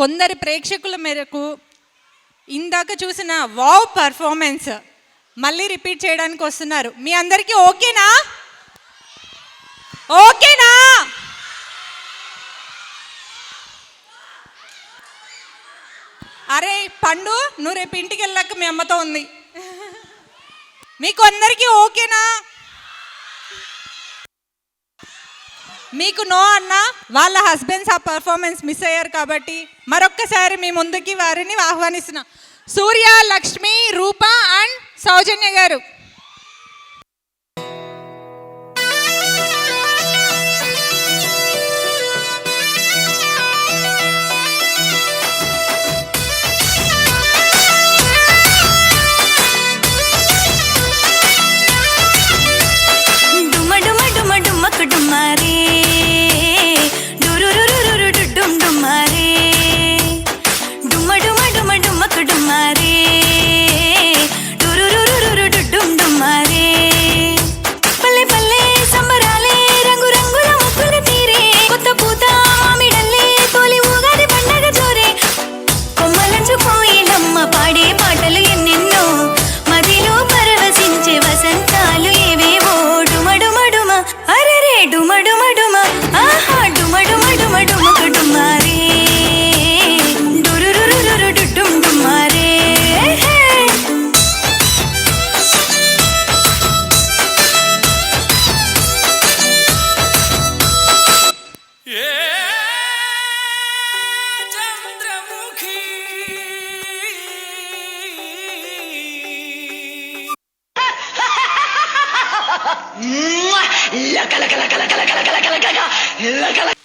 కొందరి ప్రేక్షకుల మేరకు ఇందాక చూసిన వావ్ పర్ఫార్మెన్స్ మళ్ళీ రిపీట్ చేయడానికి వస్తున్నారు. మీ అందరికీ ఓకేనా? ఓకేనా? అరే పండు, నువ్వు రేపు ఇంటికి వెళ్ళాక మీ అమ్మతో ఉంది. మీకు అందరికీ ఓకేనా? మీకు నో అన్న వాళ్ళ హస్బెండ్స్ ఆ పర్ఫార్మెన్స్ మిస్ అయ్యారు కాబట్టి మరొక్కసారి మీ ముందుకి వారిని ఆహ్వానిస్తున్నా. సూర్య, లక్ష్మి, రూప అండ్ సౌజన్య గారు. La